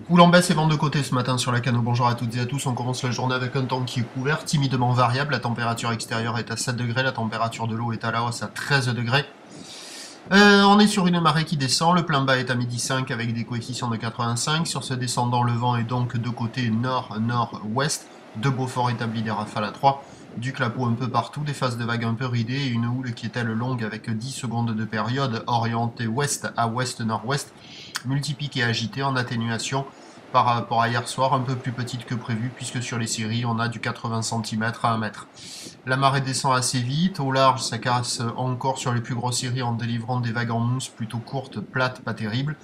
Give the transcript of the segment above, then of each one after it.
Coulant baisse et vent de côté ce matin sur la Cano. Bonjour à toutes et à tous, on commence la journée avec un temps qui est couvert, timidement variable. La température extérieure est à 7 degrés, la température de l'eau est à la hausse à 13 degrés. On est sur une marée qui descend, le plein bas est à midi 5 avec des coefficients de 85. Sur ce descendant, le vent est donc de côté nord-nord-ouest. De Beaufort établit des rafales à 3. Du clapot un peu partout, des phases de vagues un peu ridées et une houle qui est elle longue avec 10 secondes de période, orientée ouest à ouest-nord-ouest, multiplique et agitée en atténuation par rapport à hier soir, un peu plus petite que prévu puisque sur les séries on a du 80 cm à 1 mètre. La marée descend assez vite, au large ça casse encore sur les plus grosses séries en délivrant des vagues en mousse plutôt courtes, plates, pas terribles.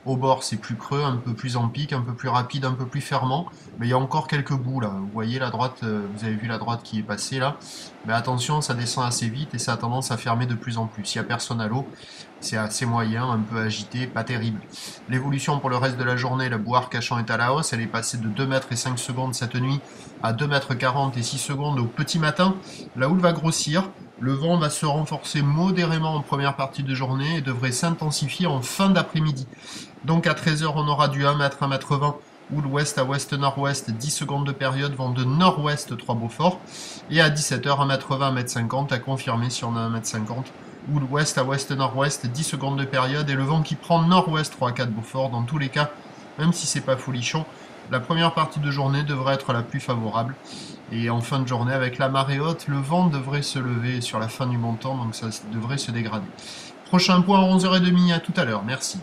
Au bord c'est plus creux, un peu plus en pic, un peu plus rapide, un peu plus fermant, mais il y a encore quelques bouts là. Vous voyez la droite, vous avez vu la droite qui est passée là, mais attention ça descend assez vite et ça a tendance à fermer de plus en plus. Il n'y a personne à l'eau, c'est assez moyen, un peu agité, pas terrible. L'évolution pour le reste de la journée, la boue Arcachon est à la hausse, elle est passée de 2 mètres et 5 secondes cette nuit à 2 mètres 40 et 6 secondes au petit matin. La houle va grossir, le vent va se renforcer modérément en première partie de journée et devrait s'intensifier en fin d'après-midi. Donc à 13 h on aura du 1 mètre, 1 mètre 20, houle ouest à ouest-nord-ouest, 10 secondes de période, vent de nord-ouest 3 Beaufort, et à 17 h 1 mètre 20, 1 mètre 50 à confirmer si on a 1 mètre 50. Houle ouest à ouest-nord-ouest, 10 secondes de période, et le vent qui prend nord-ouest 3 à 4 Beaufort. Dans tous les cas, même si c'est pas folichon, la première partie de journée devrait être la plus favorable. Et en fin de journée, avec la marée haute, le vent devrait se lever sur la fin du montant, donc ça devrait se dégrader. Prochain point à 11 h 30, à tout à l'heure, merci.